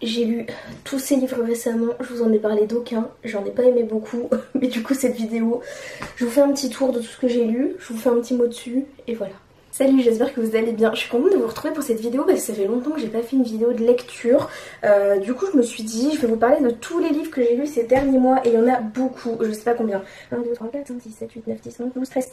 J'ai lu tous ces livres récemment, je vous en ai parlé d'aucun, j'en ai pas aimé beaucoup, mais du coup cette vidéo, je vous fais un petit tour de tout ce que j'ai lu, je vous fais un petit mot dessus, et voilà. Salut, j'espère que vous allez bien. Je suis contente de vous retrouver pour cette vidéo parce que ça fait longtemps que j'ai pas fait une vidéo de lecture. Du coup je me suis dit, je vais vous parler de tous les livres que j'ai lus ces derniers mois et il y en a beaucoup, je sais pas combien. 1, 2, 3, 4, 5, 6, 7, 8, 9, 10, 11, 12, 13,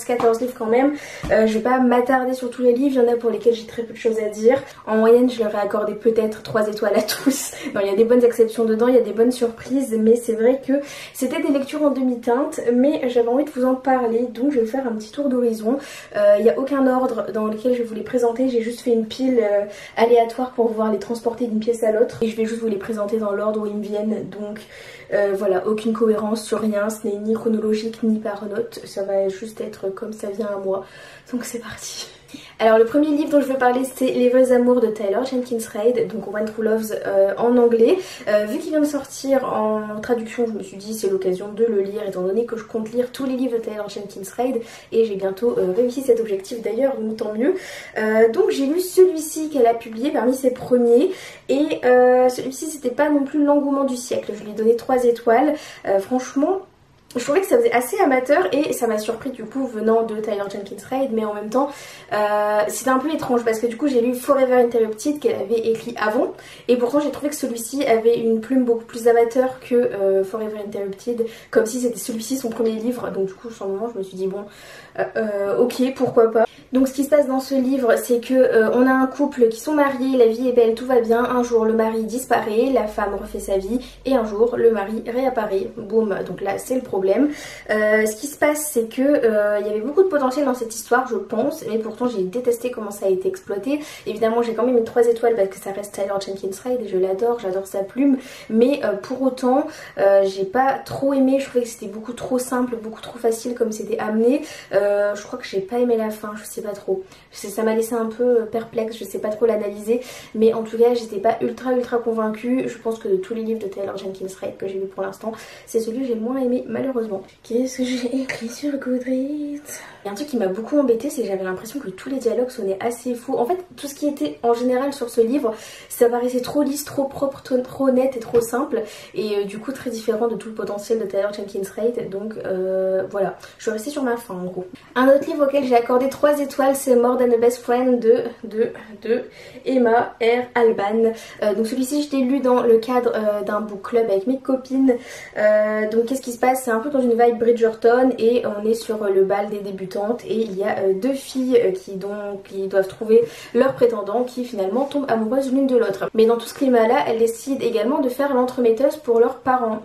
14 livres quand même. Je vais pas m'attarder sur tous les livres, il y en a pour lesquels j'ai très peu de choses à dire. En moyenne je leur ai accordé peut-être 3 étoiles à tous. Non, il y a des bonnes exceptions dedans, il y a des bonnes surprises, mais c'est vrai que c'était des lectures en demi-teinte, mais j'avais envie de vous en parler, donc je vais faire un petit tour d'horizon. Il n'y a aucun ordre dans lequel je vais vous les présenter, j'ai juste fait une pile aléatoire pour pouvoir les transporter d'une pièce à l'autre et je vais juste vous les présenter dans l'ordre où ils me viennent, donc voilà, aucune cohérence sur rien, ce n'est ni chronologique ni par note, ça va juste être comme ça vient à moi, donc c'est parti. Alors le premier livre dont je veux parler c'est Les Vrais Amours de Taylor Jenkins Reid, donc One True Loves en anglais. Vu qu'il vient de sortir en traduction, je me suis dit c'est l'occasion de le lire étant donné que je compte lire tous les livres de Taylor Jenkins Reid et j'ai bientôt réussi cet objectif d'ailleurs, donc tant mieux. Donc j'ai lu celui-ci qu'elle a publié parmi ses premiers et celui-ci c'était pas non plus l'engouement du siècle, je lui ai donné 3 étoiles, franchement. Je trouvais que ça faisait assez amateur et ça m'a surpris du coup venant de Taylor Jenkins Reid, mais en même temps c'était un peu étrange parce que du coup j'ai lu Forever Interrupted qu'elle avait écrit avant et pourtant j'ai trouvé que celui-ci avait une plume beaucoup plus amateur que Forever Interrupted, comme si c'était celui-ci son premier livre, donc du coup sur le moment je me suis dit bon ok pourquoi pas. Donc ce qui se passe dans ce livre c'est que on a un couple qui sont mariés, la vie est belle, tout va bien, un jour le mari disparaît, la femme refait sa vie et un jour le mari réapparaît, boum, donc là c'est le problème. Ce qui se passe c'est que il y avait beaucoup de potentiel dans cette histoire je pense, mais pourtant j'ai détesté comment ça a été exploité. Évidemment j'ai quand même mis 3 étoiles parce que ça reste Taylor Jenkins Reid et je l'adore, j'adore sa plume, mais pour autant j'ai pas trop aimé, je trouvais que c'était beaucoup trop simple, beaucoup trop facile comme c'était amené. Je crois que j'ai pas aimé la fin, je sais pas trop, ça m'a laissé un peu perplexe, je sais pas trop l'analyser, mais en tout cas j'étais pas ultra convaincue. Je pense que de tous les livres de Taylor Jenkins Reid que j'ai lu pour l'instant c'est celui que j'ai le moins aimé malheureusement. Qu'est-ce que j'ai écrit sur Goodreads? Il y a un truc qui m'a beaucoup embêté, c'est que j'avais l'impression que tous les dialogues sonnaient assez faux. En fait tout ce qui était en général sur ce livre ça paraissait trop lisse, trop propre, trop net et trop simple et du coup très différent de tout le potentiel de Taylor Jenkins Reid, donc voilà, je suis restée sur ma faim en gros. Un autre livre auquel j'ai accordé 3 étoiles c'est More Than a Best Friend de Emma R. Alban. Donc celui-ci je l'ai lu dans le cadre d'un book club avec mes copines. Donc qu'est-ce qui se passe, c'est un peu dans une vibe Bridgerton et on est sur le bal des débutantes et il y a 2 filles qui doivent trouver leur prétendant qui finalement tombent amoureuses l'une de l'autre. Mais dans tout ce climat là elles décident également de faire l'entremetteuse pour leurs parents.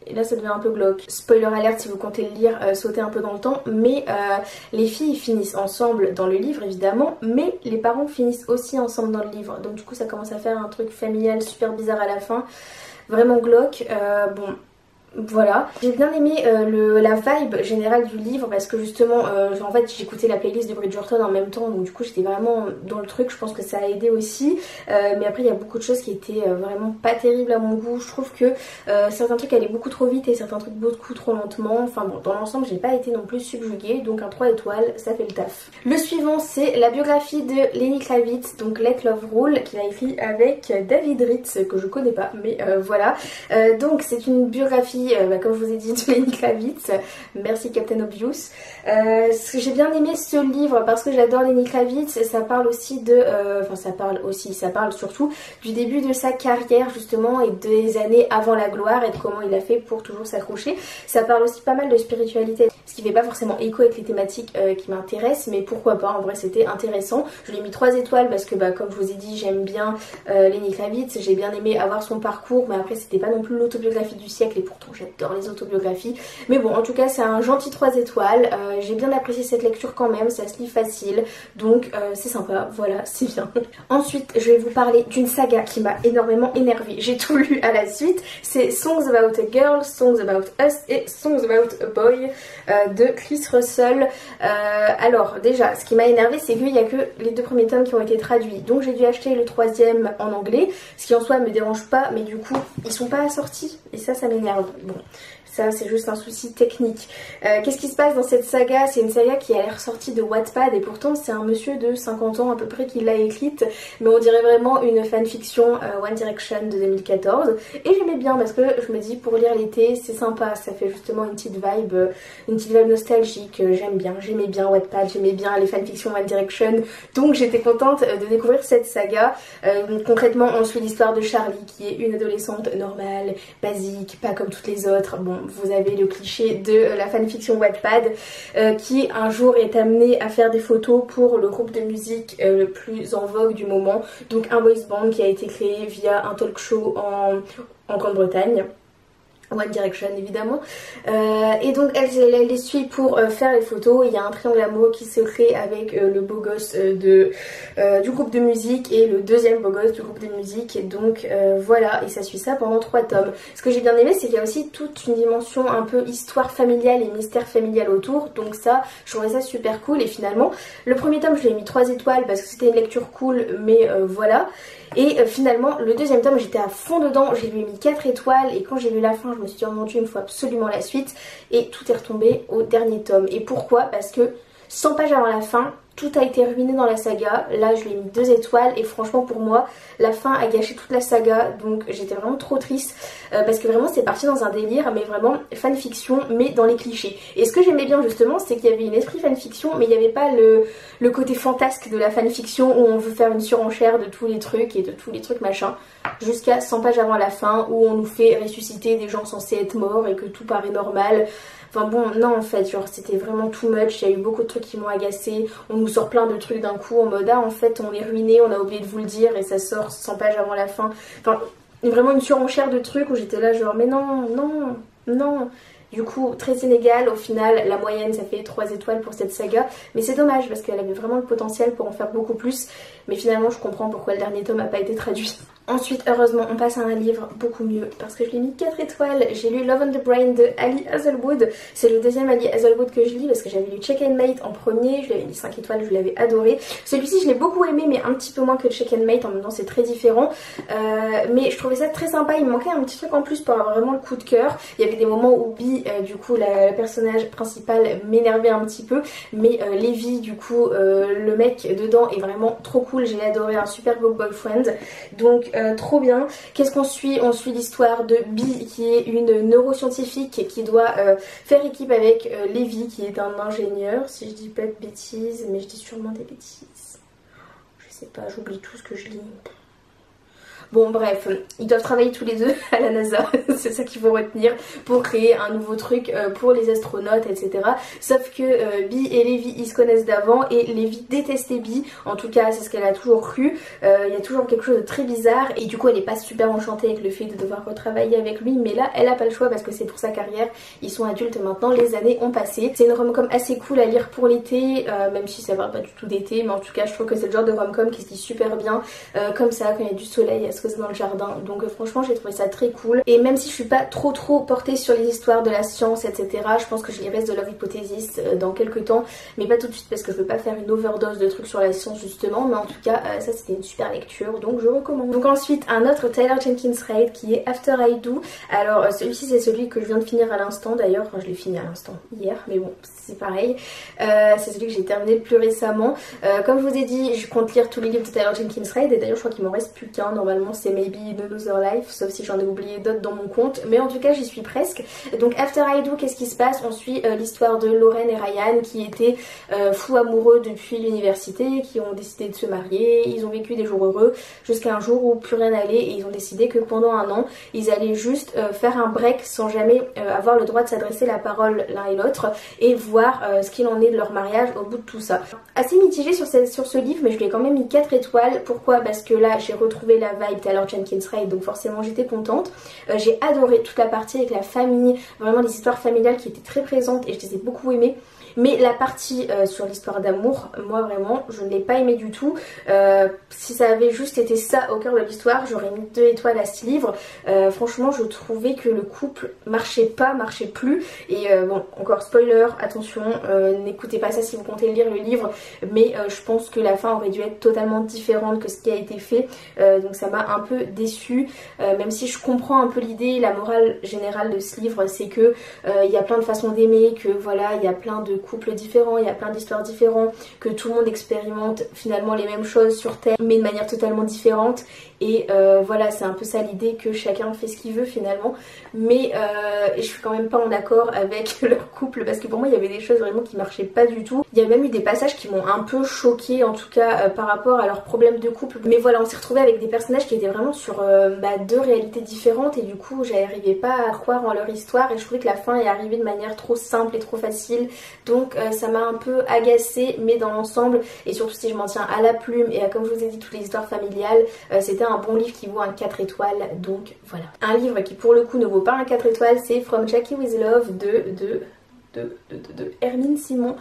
Et là ça devient un peu glauque. Spoiler alert si vous comptez le lire, sautez un peu dans le temps, mais les filles finissent ensemble dans le livre évidemment, mais les parents finissent aussi ensemble dans le livre. Donc du coup ça commence à faire un truc familial super bizarre à la fin, vraiment glauque. Bon voilà, j'ai bien aimé la vibe générale du livre parce que justement en fait j'écoutais la playlist de Bridgerton en même temps, donc du coup j'étais vraiment dans le truc, je pense que ça a aidé aussi. Mais après il y a beaucoup de choses qui étaient vraiment pas terribles à mon goût. Je trouve que certains trucs allaient beaucoup trop vite et certains trucs beaucoup trop lentement. Enfin bon, dans l'ensemble j'ai pas été non plus subjuguée, donc un 3 étoiles ça fait le taf. Le suivant c'est la biographie de Lenny Kravitz, donc Let Love Rule, qu'il a écrit avec David Ritz que je connais pas, mais voilà. Donc c'est une biographie comme je vous ai dit de Lenny Kravitz, merci Captain Obvious. J'ai bien aimé ce livre parce que j'adore Lenny Kravitz, ça parle aussi de, ça parle surtout du début de sa carrière justement et des années avant la gloire et de comment il a fait pour toujours s'accrocher. Ça parle aussi pas mal de spiritualité, ce qui fait pas forcément écho avec les thématiques qui m'intéressent, mais pourquoi pas, en vrai c'était intéressant. Je lui ai mis 3 étoiles parce que comme je vous ai dit j'aime bien Lenny Kravitz, j'ai bien aimé avoir son parcours, mais après c'était pas non plus l'autobiographie du siècle et pourtant j'adore les autobiographies. Mais bon en tout cas c'est un gentil 3 étoiles, j'ai bien apprécié cette lecture quand même, ça se lit facile, donc c'est sympa, voilà c'est bien. Ensuite je vais vous parler d'une saga qui m'a énormément énervée, j'ai tout lu à la suite, c'est Songs About a Girl, Songs About Us et Songs About a Boy de Chris Russell. Alors déjà ce qui m'a énervé c'est qu'il n'y a que les 2 premiers tomes qui ont été traduits, donc j'ai dû acheter le 3e en anglais, ce qui en soi me dérange pas, mais du coup ils sont pas assortis et ça m'énerve. bon, ça c'est juste un souci technique. Qu'est-ce qui se passe dans cette saga? C'est une saga qui a l'air sortie de Wattpad et pourtant c'est un monsieur de 50 ans à peu près qui l'a écrite, mais on dirait vraiment une fanfiction One Direction de 2014. Et j'aimais bien parce que je me dis pour lire l'été c'est sympa, ça fait justement une petite vibe nostalgique. J'aimais bien Wattpad, j'aimais bien les fanfictions One Direction, donc j'étais contente de découvrir cette saga. Concrètement on suit l'histoire de Charlie qui est une adolescente normale, basique, pas comme toutes les autres. Bon, vous avez le cliché de la fanfiction Wattpad qui un jour est amenée à faire des photos pour le groupe de musique le plus en vogue du moment, donc un boys band qui a été créé via un talk show en Grande-Bretagne. One Direction évidemment, et donc elle les suit pour faire les photos. Il y a un triangle amoureux qui se crée avec le beau gosse du groupe de musique et le deuxième beau gosse du groupe de musique, et donc voilà, et ça suit ça pendant 3 tomes. Ce que j'ai bien aimé c'est qu'il y a aussi toute une dimension un peu histoire familiale et mystère familial autour, donc ça je trouvais ça super cool. Et finalement le premier tome je lui ai mis 3 étoiles parce que c'était une lecture cool, mais voilà. Et finalement le deuxième tome j'étais à fond dedans, j'ai lui ai mis 4 étoiles et quand j'ai lu la fin je me suis dit oh mon dieu il me faut absolument la suite, et tout est retombé au dernier tome. Et pourquoi? Parce que 100 pages avant la fin tout a été ruiné dans la saga. Là je lui ai mis 2 étoiles et franchement pour moi la fin a gâché toute la saga, donc j'étais vraiment trop triste parce que vraiment c'est parti dans un délire, mais vraiment fanfiction mais dans les clichés. Et ce que j'aimais bien justement c'est qu'il y avait une esprit fanfiction mais il n'y avait pas le côté fantasque de la fanfiction où on veut faire une surenchère de tous les trucs et de tous les trucs machin, jusqu'à 100 pages avant la fin où on nous fait ressusciter des gens censés être morts et que tout paraît normal. Enfin bon, non en fait, genre c'était vraiment too much, il y a eu beaucoup de trucs qui m'ont agacé, on nous sort plein de trucs d'un coup en mode ah en fait on est ruiné, on a oublié de vous le dire, et ça sort 100 pages avant la fin. Enfin vraiment une surenchère de trucs où j'étais là genre mais non, non, non. Du coup très inégal, au final la moyenne ça fait 3 étoiles pour cette saga, mais c'est dommage parce qu'elle avait vraiment le potentiel pour en faire beaucoup plus, mais finalement je comprends pourquoi le dernier tome n'a pas été traduit. Ensuite heureusement on passe à un livre beaucoup mieux parce que je lui ai mis 4 étoiles. J'ai lu Love on the Brain de Ali Hazelwood. C'est le deuxième Ali Hazelwood que je lis parce que j'avais lu Check and Mate en premier, je lui avais mis 5 étoiles, je l'avais adoré. Celui-ci je l'ai beaucoup aimé mais un petit peu moins que Check and Mate, en même temps c'est très différent, mais je trouvais ça très sympa. Il me manquait un petit truc en plus pour avoir vraiment le coup de cœur. Il y avait des moments où Bee du coup la personnage principale m'énervait un petit peu, mais Levi du coup le mec dedans est vraiment trop cool, j'ai adoré, un super beau boyfriend, donc trop bien. Qu'est-ce qu'on suit? On suit l'histoire de Bee qui est une neuroscientifique qui doit faire équipe avec Levi qui est un ingénieur, si je dis pas de bêtises, mais je dis sûrement des bêtises. Je sais pas, j'oublie tout ce que je lis. Bon bref, ils doivent travailler tous les deux à la NASA, c'est ça qu'il faut retenir, pour créer un nouveau truc pour les astronautes, etc. Sauf que Bee et Levi ils se connaissent d'avant et Levi détestait Bee, en tout cas c'est ce qu'elle a toujours cru. Il y a toujours quelque chose de très bizarre et du coup elle n'est pas super enchantée avec le fait de devoir retravailler avec lui, mais là elle a pas le choix parce que c'est pour sa carrière, ils sont adultes maintenant, les années ont passé. C'est une rom-com assez cool à lire pour l'été, même si ça va pas du tout d'été, mais en tout cas je trouve que c'est le genre de rom-com qui se lit super bien, comme ça quand il y a du soleil, dans le jardin, donc franchement j'ai trouvé ça très cool. Et même si je suis pas trop portée sur les histoires de la science etc, je pense que je lirai The Love Hypothesis dans quelques temps, mais pas tout de suite parce que je veux pas faire une overdose de trucs sur la science justement, mais en tout cas ça c'était une super lecture, donc je recommande. Donc ensuite un autre Taylor Jenkins Reid qui est After I Do. Alors celui-ci c'est celui que je viens de finir à l'instant d'ailleurs, enfin je l'ai fini à l'instant hier, mais bon c'est pareil, c'est celui que j'ai terminé le plus récemment. Comme je vous ai dit je compte lire tous les livres de Taylor Jenkins Reid et d'ailleurs je crois qu'il m'en reste plus qu'un, normalement c'est Maybe Another Life, sauf si j'en ai oublié d'autres dans mon compte, mais en tout cas j'y suis presque. Donc After I Do, qu'est-ce qui se passe? On suit l'histoire de Lauren et Ryan qui étaient fous amoureux depuis l'université, qui ont décidé de se marier, ils ont vécu des jours heureux jusqu'à un jour où plus rien n'allait et ils ont décidé que pendant un an ils allaient juste faire un break sans jamais avoir le droit de s'adresser la parole l'un et l'autre et voir ce qu'il en est de leur mariage au bout de tout ça. Assez mitigée sur ce livre, mais je lui ai quand même mis 4 étoiles. Pourquoi? Parce que là j'ai retrouvé la vibe Taylor Jenkins Reid, donc forcément j'étais contente. J'ai adoré toute la partie avec la famille, vraiment les histoires familiales qui étaient très présentes et je les ai beaucoup aimées. mais la partie sur l'histoire d'amour, moi vraiment je ne l'ai pas aimé du tout. Si ça avait juste été ça au cœur de l'histoire, j'aurais mis 2 étoiles à ce livre. Franchement je trouvais que le couple marchait plus, et bon, encore spoiler, attention, n'écoutez pas ça si vous comptez lire le livre, mais je pense que la fin aurait dû être totalement différente que ce qui a été fait, donc ça m'a un peu déçue, même si je comprends un peu l'idée. La morale générale de ce livre, c'est que il y a plein de façons d'aimer, que voilà, il y a plein de couples différents, il y a plein d'histoires différentes, que tout le monde expérimente finalement les mêmes choses sur Terre, mais de manière totalement différente, et voilà, c'est un peu ça l'idée, que chacun fait ce qu'il veut finalement, mais je suis quand même pas en accord avec leur couple, parce que pour moi il y avait des choses vraiment qui marchaient pas du tout. Il y a même eu des passages qui m'ont un peu choquée, en tout cas par rapport à leurs problèmes de couple, mais voilà, on s'est retrouvé avec des personnages qui étaient vraiment sur 2 réalités différentes, et du coup j'arrivais pas à croire en leur histoire, et je trouvais que la fin est arrivée de manière trop simple et trop facile, donc ça m'a un peu agacée, mais dans l'ensemble, et surtout si je m'en tiens à la plume et à, comme je vous ai dit, toutes les histoires familiales, c'était un bon livre qui vaut un 4 étoiles, donc voilà. Un livre qui pour le coup ne vaut pas un 4 étoiles, c'est From Jackie with Love de Hermine Simon.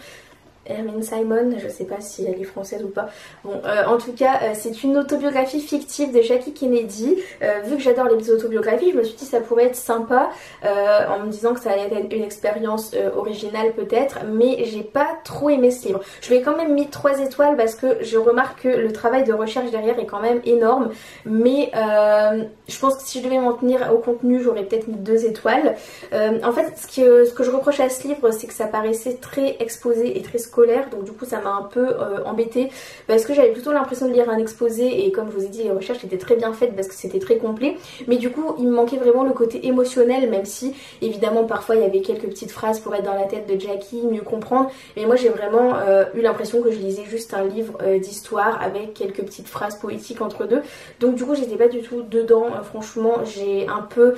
Hermine Simon, je sais pas si elle est française ou pas. Bon, en tout cas, c'est une autobiographie fictive de Jackie Kennedy. Vu que j'adore les autobiographies, je me suis dit ça pourrait être sympa, en me disant que ça allait être une expérience originale peut-être, mais j'ai pas trop aimé ce livre. Je lui ai quand même mis 3 étoiles parce que je remarque que le travail de recherche derrière est quand même énorme, mais je pense que si je devais m'en tenir au contenu, j'aurais peut-être mis 2 étoiles. En fait, ce que je reproche à ce livre, c'est que ça paraissait très exposé et très scolaire, donc du coup ça m'a un peu embêtée, parce que j'avais plutôt l'impression de lire un exposé, et comme je vous ai dit, les recherches étaient très bien faites parce que c'était très complet, mais du coup il me manquait vraiment le côté émotionnel, même si évidemment parfois il y avait quelques petites phrases pour être dans la tête de Jackie, mieux comprendre, mais moi j'ai vraiment eu l'impression que je lisais juste un livre d'histoire avec quelques petites phrases poétiques entre deux, donc du coup j'étais pas du tout dedans. Franchement j'ai un peu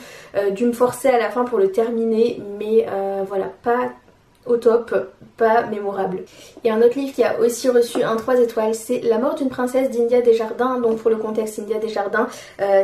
dû me forcer à la fin pour le terminer, mais voilà, pas au top, pas mémorable. Et un autre livre qui a aussi reçu un 3 étoiles, c'est La mort d'une princesse d'India Desjardins. Donc pour le contexte, India Desjardins,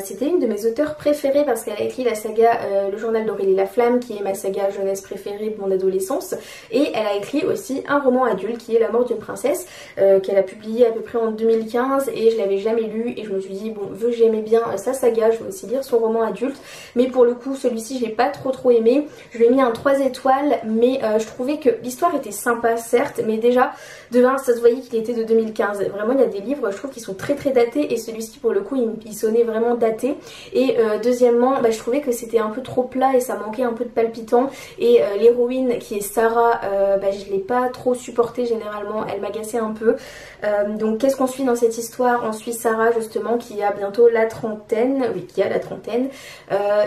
c'était une de mes auteurs préférées parce qu'elle a écrit la saga Le journal d'Aurélie Laflamme, qui est ma saga jeunesse préférée de mon adolescence, et elle a écrit aussi un roman adulte qui est La mort d'une princesse, qu'elle a publié à peu près en 2015, et je l'avais jamais lu, et je me suis dit bon, vu que j'aimais bien sa saga, je vais aussi lire son roman adulte, mais pour le coup celui-ci j'ai pas trop aimé. Je lui ai mis un 3 étoiles, mais je trouvais que l'histoire était sympa certes, mais déjà de 1 ça se voyait qu'il était de 2015. Vraiment il y a des livres je trouve qui sont très datés, et celui-ci pour le coup il sonnait vraiment daté, et deuxièmement je trouvais que c'était un peu trop plat et ça manquait un peu de palpitant, et l'héroïne qui est Sarah, je l'ai pas trop supportée généralement, elle m'agaçait un peu. Donc qu'est-ce qu'on suit dans cette histoire? On suit Sarah justement qui a bientôt la trentaine, oui qui a la trentaine,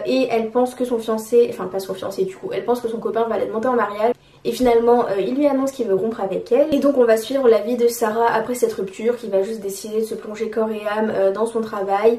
et elle pense que son fiancé, enfin pas son fiancé du coup, elle pense que son copain va la demander en mariage, et finalement il lui annonce qu'il veut rompre avec elle, et donc on va suivre la vie de Sarah après cette rupture, qui va juste décider de se plonger corps et âme dans son travail.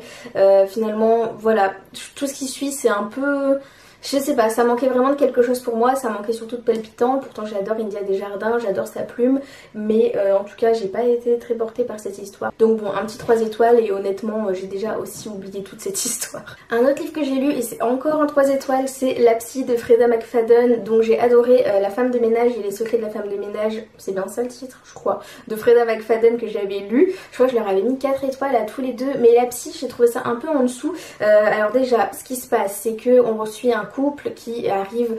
Finalement voilà, tout ce qui suit c'est un peu... Je sais pas, ça manquait vraiment de quelque chose pour moi, ça manquait surtout de palpitant. Pourtant j'adore India Desjardins, j'adore sa plume, mais en tout cas j'ai pas été très portée par cette histoire. Donc bon, un petit 3 étoiles, et honnêtement j'ai déjà aussi oublié toute cette histoire. Un autre livre que j'ai lu, et c'est encore un 3 étoiles, c'est La Psy de Freda McFadden. Donc j'ai adoré La femme de ménage et les secrets de la femme de ménage, c'est bien ça le titre je crois, de Freda McFadden, que j'avais lu. Je crois que je leur avais mis 4 étoiles à tous les deux, mais La Psy j'ai trouvé ça un peu en dessous. Alors déjà ce qui se passe c'est que on suit un couple qui arrive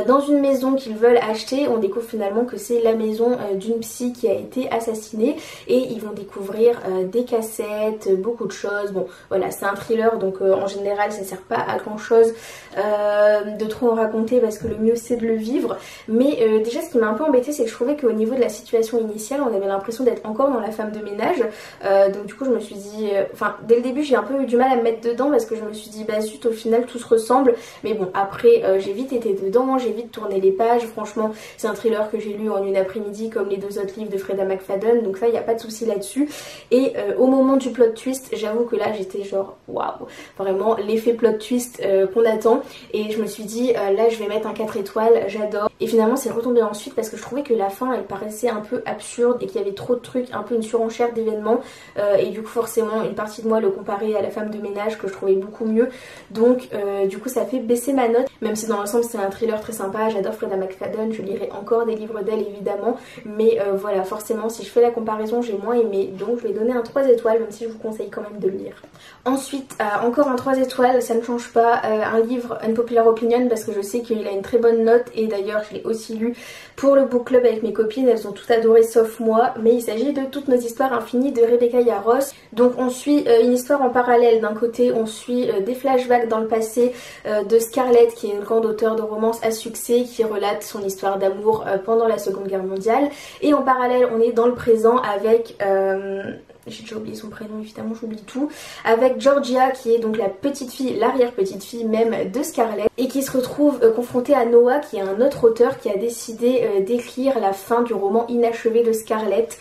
dans une maison qu'ils veulent acheter. On découvre finalement que c'est la maison d'une psy qui a été assassinée, et ils vont découvrir des cassettes, beaucoup de choses. Bon voilà, c'est un thriller, donc en général ça sert pas à grand chose de trop en raconter, parce que le mieux c'est de le vivre. Mais déjà ce qui m'a un peu embêtée, c'est que je trouvais qu'au niveau de la situation initiale on avait l'impression d'être encore dans la femme de ménage, donc du coup je me suis dit, enfin dès le début j'ai un peu eu du mal à me mettre dedans, parce que je me suis dit bah zut, au final tout se ressemble. Mais bon après j'ai vite été dedans, j'ai vite tourné les pages. Franchement c'est un thriller que j'ai lu en une après-midi, comme les 2 autres livres de Freda McFadden, donc ça il n'y a pas de souci là-dessus. Et au moment du plot twist, j'avoue que là j'étais genre waouh, vraiment l'effet plot twist qu'on attend, et je me suis dit là je vais mettre un 4 étoiles, j'adore. Et finalement c'est retombé ensuite parce que je trouvais que la fin elle paraissait un peu absurde, et qu'il y avait trop de trucs, un peu une surenchère d'événements, et du coup forcément une partie de moi le comparait à la femme de ménage que je trouvais beaucoup mieux, donc du coup ça fait baisser baisser ma note, même si dans l'ensemble c'est un thriller très sympa. J'adore Freida McFadden, je lirai encore des livres d'elle évidemment, mais voilà, forcément si je fais la comparaison j'ai moins aimé, donc je vais donner un 3 étoiles, même si je vous conseille quand même de le lire. Ensuite encore un 3 étoiles, ça ne change pas, un livre Unpopular Opinion, parce que je sais qu'il a une très bonne note et d'ailleurs je l'ai aussi lu pour le book club avec mes copines, elles ont toutes adoré sauf moi, mais il s'agit de Toutes nos histoires infinies de Rebecca Yarros. Donc on suit une histoire en parallèle. D'un côté on suit des flashbacks dans le passé de Scarlett, qui est une grande auteure de romances à succès qui relate son histoire d'amour pendant la Seconde Guerre mondiale, et en parallèle on est dans le présent avec j'ai déjà oublié son prénom, évidemment j'oublie tout, avec Georgia qui est donc la petite fille, l'arrière petite fille même de Scarlett, et qui se retrouve confrontée à Noah, qui est un autre auteur qui a décidé d'écrire la fin du roman inachevé de Scarlett.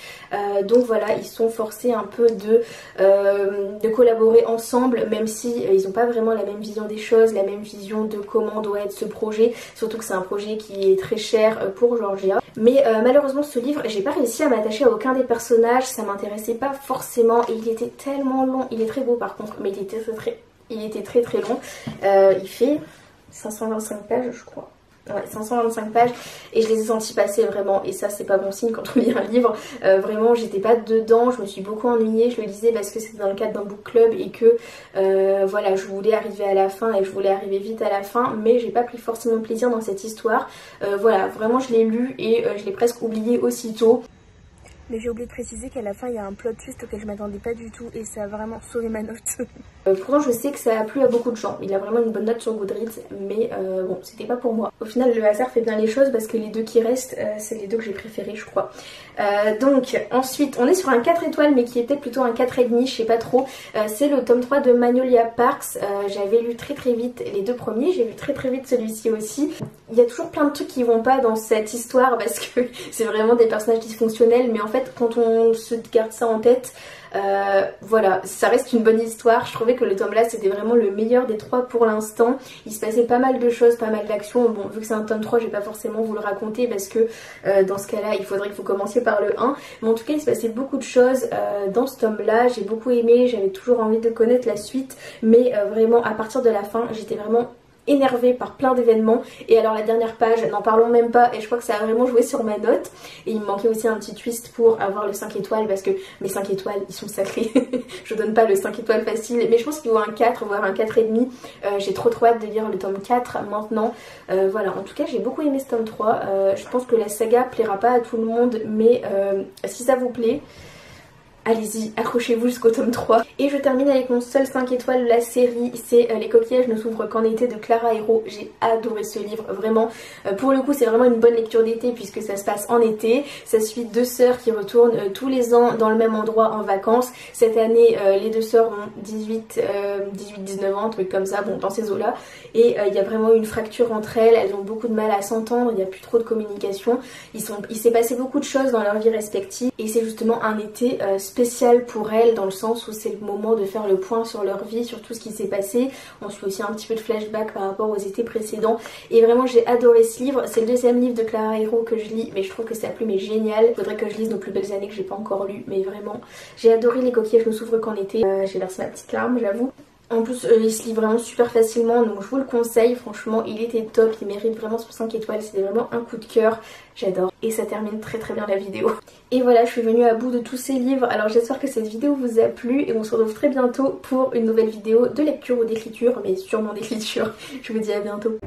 Donc voilà, ils sont forcés un peu de collaborer ensemble, même si ils n'ont pas vraiment la même vision des choses, la même vision de comment doit être ce projet, surtout que c'est un projet qui est très cher pour Georgia. Mais malheureusement ce livre, j'ai pas réussi à m'attacher à aucun des personnages, ça m'intéressait pas forcément, et il était tellement long. Il est très beau par contre, mais il était très long. Il fait 525 pages je crois. Ouais, 525 pages, et je les ai sentis passer vraiment, et ça c'est pas bon signe quand on lit un livre. Vraiment j'étais pas dedans, je me suis beaucoup ennuyée. Je le lisais parce que c'était dans le cadre d'un book club et que voilà, je voulais arriver à la fin et je voulais arriver vite à la fin, mais j'ai pas pris forcément plaisir dans cette histoire. Voilà, vraiment je l'ai lu et je l'ai presque oublié aussitôt. Mais j'ai oublié de préciser qu'à la fin il y a un plot twist auquel je m'attendais pas du tout, et ça a vraiment sauvé ma note. Pourtant je sais que ça a plu à beaucoup de gens, il a vraiment une bonne note sur Goodreads, mais bon, c'était pas pour moi. Au final le hasard fait bien les choses, parce que les deux qui restent, c'est les deux que j'ai préférés je crois. Donc ensuite on est sur un 4 étoiles, mais qui était plutôt un 4,5, je sais pas trop. C'est le tome 3 de Magnolia Parks. J'avais lu très vite les deux premiers, j'ai lu très vite celui-ci aussi. Il y a toujours plein de trucs qui vont pas dans cette histoire, parce que c'est vraiment des personnages dysfonctionnels, mais en fait quand on se garde ça en tête, voilà, ça reste une bonne histoire. Je trouvais que le tome là c'était vraiment le meilleur des trois pour l'instant. Il se passait pas mal de choses, pas mal d'actions. Bon, vu que c'est un tome 3 je vais pas forcément vous le raconter, parce que dans ce cas là il faudrait que vous commenciez par le 1, mais en tout cas il se passait beaucoup de choses dans ce tome là. J'ai beaucoup aimé, j'avais toujours envie de connaître la suite, mais vraiment à partir de la fin j'étais vraiment énervée par plein d'événements. Et alors la dernière page, n'en parlons même pas, et je crois que ça a vraiment joué sur ma note. Et il me manquait aussi un petit twist pour avoir le 5 étoiles, parce que mes 5 étoiles ils sont sacrés. Je donne pas le 5 étoiles facile, mais je pense qu'il vaut un 4 voire un 4,5. J'ai trop hâte de lire le tome 4 maintenant. Voilà, en tout cas j'ai beaucoup aimé ce tome 3. Je pense que la saga plaira pas à tout le monde, mais si ça vous plaît, allez-y, accrochez-vous jusqu'au tome 3. Et je termine avec mon seul 5 étoiles de la série, c'est Les coquillages ne s'ouvrent qu'en été de Clara Hero. J'ai adoré ce livre, vraiment. Pour le coup c'est vraiment une bonne lecture d'été, puisque ça se passe en été. Ça suit deux sœurs qui retournent tous les ans dans le même endroit en vacances. Cette année les deux sœurs ont 18-19 ans, un truc comme ça, bon dans ces eaux là. Et il y a vraiment une fracture entre elles, elles ont beaucoup de mal à s'entendre, il n'y a plus trop de communication. Il s'est passé beaucoup de choses dans leur vie respective, et c'est justement un été spécial pour elles, dans le sens où c'est le moment de faire le point sur leur vie, sur tout ce qui s'est passé. On suit aussi un petit peu de flashback par rapport aux étés précédents, et vraiment j'ai adoré ce livre. C'est le deuxième livre de Clara Hero que je lis, mais je trouve que sa plume est géniale. Il faudrait que je lise Nos plus belles années, que j'ai pas encore lu, mais vraiment j'ai adoré Les coquillages ne s'ouvrent qu'en été. J'ai versé ma petite larme, j'avoue. En plus il se lit vraiment super facilement, donc je vous le conseille. Franchement il était top, il mérite vraiment son 5 étoiles, c'était vraiment un coup de cœur, j'adore. Et ça termine très bien la vidéo. Et voilà, je suis venue à bout de tous ces livres. Alors j'espère que cette vidéo vous a plu, et on se retrouve très bientôt pour une nouvelle vidéo de lecture ou d'écriture, mais sûrement d'écriture. Je vous dis à bientôt.